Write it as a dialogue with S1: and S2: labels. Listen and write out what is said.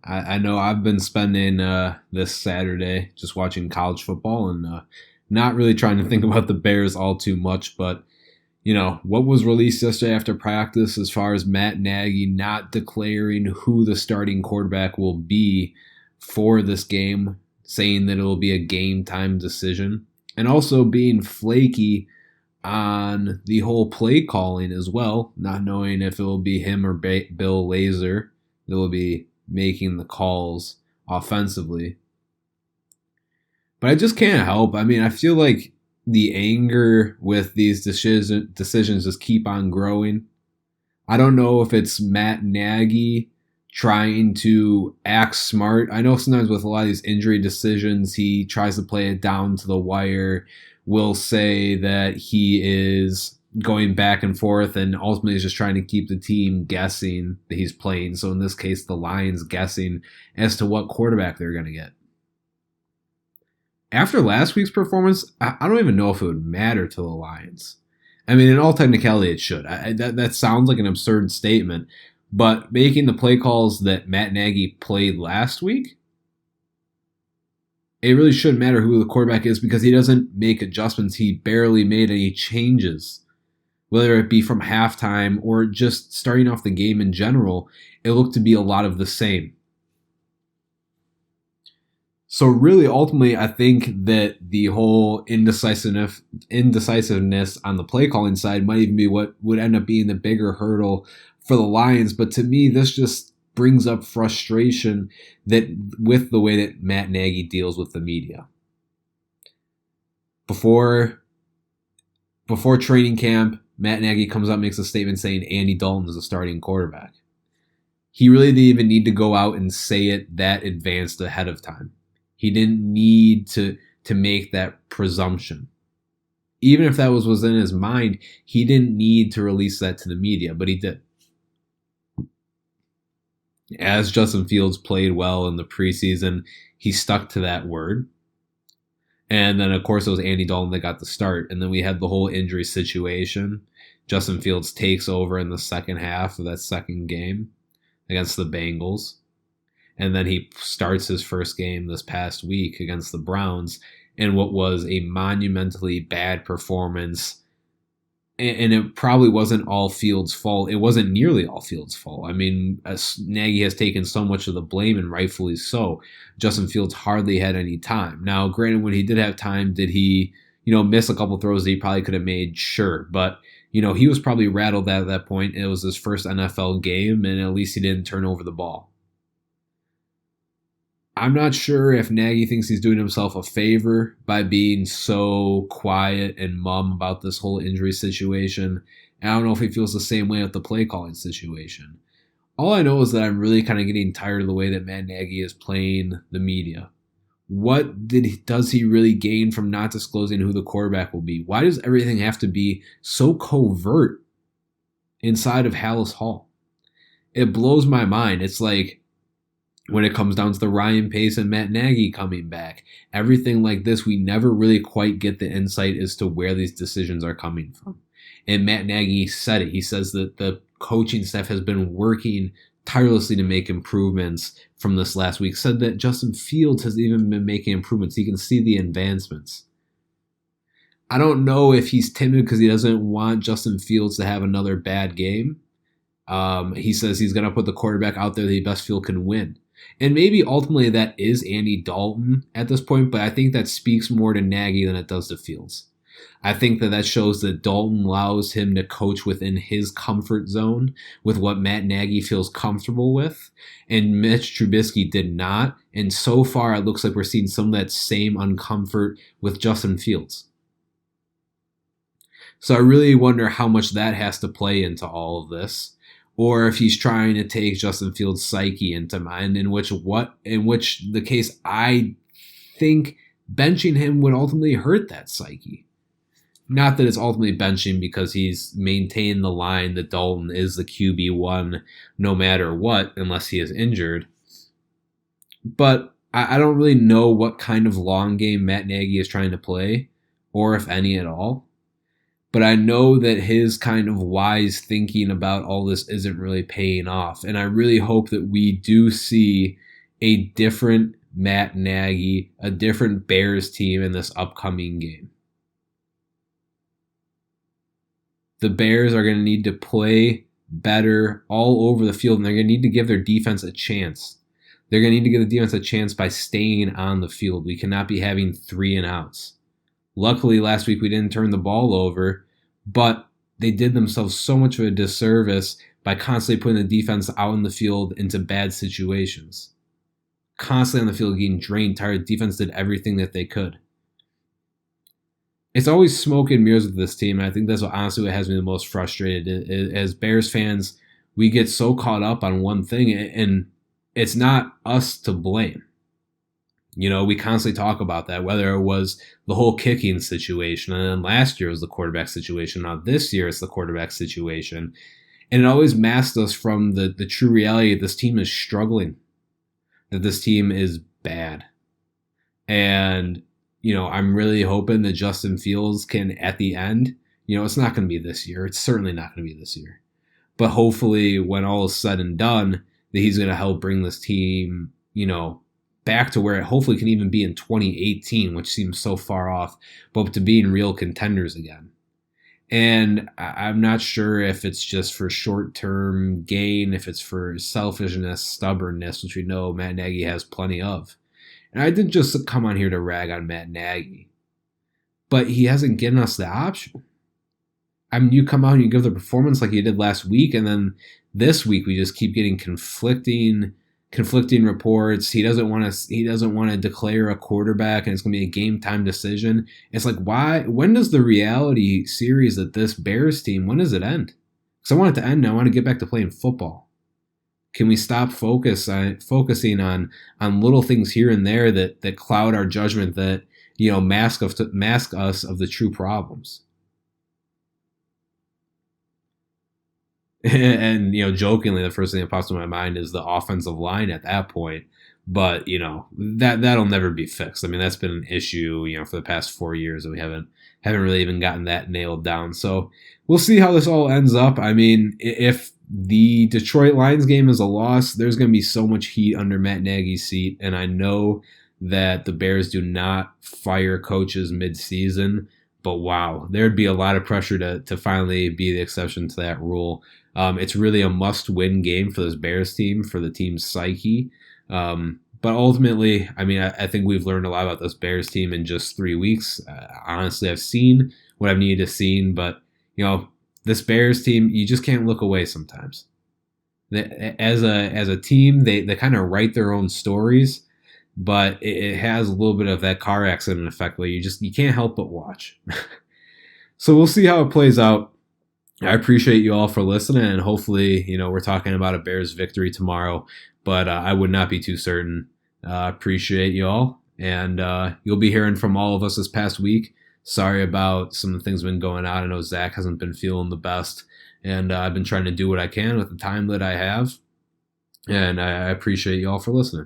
S1: I know I've been spending this Saturday just watching college football and not really trying to think about the Bears all too much. But, what was released yesterday after practice as far as Matt Nagy not declaring who the starting quarterback will be for this game, saying that it will be a game time decision, and also being flaky on the whole play calling as well, not knowing if it will be him or Bill Lazor that will be making the calls offensively. But I just can't help. I mean, I feel like the anger with these decisions just keep on growing. I don't know if it's Matt Nagy trying to act smart. I know sometimes with a lot of these injury decisions, he tries to play it down to the wire, will say that he is going back and forth and ultimately is just trying to keep the team guessing that he's playing. So in this case, the Lions guessing as to what quarterback they're going to get. After last week's performance, I don't even know if it would matter to the Lions. I mean, in all technicality, it should. That sounds like an absurd statement, but making the play calls that Matt Nagy played last week, it really shouldn't matter who the quarterback is because he doesn't make adjustments. He barely made any changes, whether it be from halftime or just starting off the game in general. It looked to be a lot of the same. So really, ultimately, I think that the whole indecisiveness on the play calling side might even be what would end up being the bigger hurdle for the Lions. But to me, this just brings up frustration that with the way that Matt Nagy deals with the media. Before training camp, Matt Nagy comes out and makes a statement saying Andy Dalton is a starting quarterback. He really didn't even need to go out and say it that advanced ahead of time. He didn't need to make that presumption. Even if that was in his mind, he didn't need to release that to the media, but he did. As Justin Fields played well in the preseason, he stuck to that word. And then, of course, it was Andy Dalton that got the start. And then we had the whole injury situation. Justin Fields takes over in the second half of that second game against the Bengals. And then he starts his first game this past week against the Browns in what was a monumentally bad performance. And it probably wasn't all Fields' fault. It wasn't nearly all Fields' fault. I mean, Nagy has taken so much of the blame, and rightfully so. Justin Fields hardly had any time. Now, granted, when he did have time, did he, miss a couple throws that he probably could have made? Sure. But, he was probably rattled at that point. It was his first NFL game, and at least he didn't turn over the ball. I'm not sure if Nagy thinks he's doing himself a favor by being so quiet and mum about this whole injury situation. And I don't know if he feels the same way with the play calling situation. All I know is that I'm really kind of getting tired of the way that Matt Nagy is playing the media. What does he really gain from not disclosing who the quarterback will be? Why does everything have to be so covert inside of Hallis Hall? It blows my mind. It's like, when it comes down to the Ryan Pace and Matt Nagy coming back, everything like this, we never really quite get the insight as to where these decisions are coming from. And Matt Nagy said it. He says that the coaching staff has been working tirelessly to make improvements from this last week. Said that Justin Fields has even been making improvements. He can see the advancements. I don't know if he's timid because he doesn't want Justin Fields to have another bad game. He says he's going to put the quarterback out there that he best feel can win. And maybe ultimately that is Andy Dalton at this point, but I think that speaks more to Nagy than it does to Fields. I think that shows that Dalton allows him to coach within his comfort zone with what Matt Nagy feels comfortable with, and Mitch Trubisky did not. And so far, it looks like we're seeing some of that same uncomfort with Justin Fields. So I really wonder how much that has to play into all of this. Or if he's trying to take Justin Fields' psyche into mind, in which the case I think benching him would ultimately hurt that psyche. Not that it's ultimately benching because he's maintained the line that Dalton is the QB1 no matter what, unless he is injured. But I don't really know what kind of long game Matt Nagy is trying to play, or if any at all. But I know that his kind of wise thinking about all this isn't really paying off. And I really hope that we do see a different Matt Nagy, a different Bears team in this upcoming game. The Bears are going to need to play better all over the field, and they're going to need to give their defense a chance. They're going to need to give the defense a chance by staying on the field. We cannot be having 3 and outs. Luckily, last week we didn't turn the ball over, but they did themselves so much of a disservice by constantly putting the defense out in the field into bad situations. Constantly on the field getting drained, tired. Defense did everything that they could. It's always smoke and mirrors with this team, and I think that's what honestly what has me the most frustrated. As Bears fans, we get so caught up on one thing, and it's not us to blame. We constantly talk about that, whether it was the whole kicking situation, and then last year was the quarterback situation. Now this year it's the quarterback situation. And it always masks us from the true reality that this team is struggling, that this team is bad. And, I'm really hoping that Justin Fields can, at the end, it's not going to be this year. It's certainly not going to be this year. But hopefully when all is said and done, that he's going to help bring this team, back to where it hopefully can even be in 2018, which seems so far off, but to being real contenders again. And I'm not sure if it's just for short-term gain, if it's for selfishness, stubbornness, which we know Matt Nagy has plenty of. And I didn't just come on here to rag on Matt Nagy, but he hasn't given us the option. I mean, you come out and you give the performance like you did last week, and then this week we just keep getting conflicting reports. He doesn't want to declare a quarterback, and it's going to be a game time decision. It's like, why? When does the reality series that this Bears team, when does it end? Because I want it to end now. I want to get back to playing football. Can we stop focusing on little things here and there that cloud our judgment, that mask us of the true problems? And jokingly, the first thing that pops in my mind is the offensive line at that point. But that'll never be fixed. I mean, that's been an issue for the past 4 years, and we haven't really even gotten that nailed down. So we'll see how this all ends up. I mean, if the Detroit Lions game is a loss, there's going to be so much heat under Matt Nagy's seat, and I know that the Bears do not fire coaches mid-season. But wow, there'd be a lot of pressure to finally be the exception to that rule. It's really a must-win game for this Bears team, for the team's psyche. But ultimately, I mean, I think we've learned a lot about this Bears team in just 3 weeks. Honestly, I've seen what I've needed to see, but this Bears team, you just can't look away sometimes. As a team, they kind of write their own stories, but it has a little bit of that car accident effect where you can't help but watch. So we'll see how it plays out. I appreciate you all for listening, and hopefully, we're talking about a Bears victory tomorrow, but I would not be too certain. Appreciate you all, and you'll be hearing from all of us this past week. Sorry about some of the things that have been going on. I know Zach hasn't been feeling the best, and I've been trying to do what I can with the time that I have, and I appreciate you all for listening.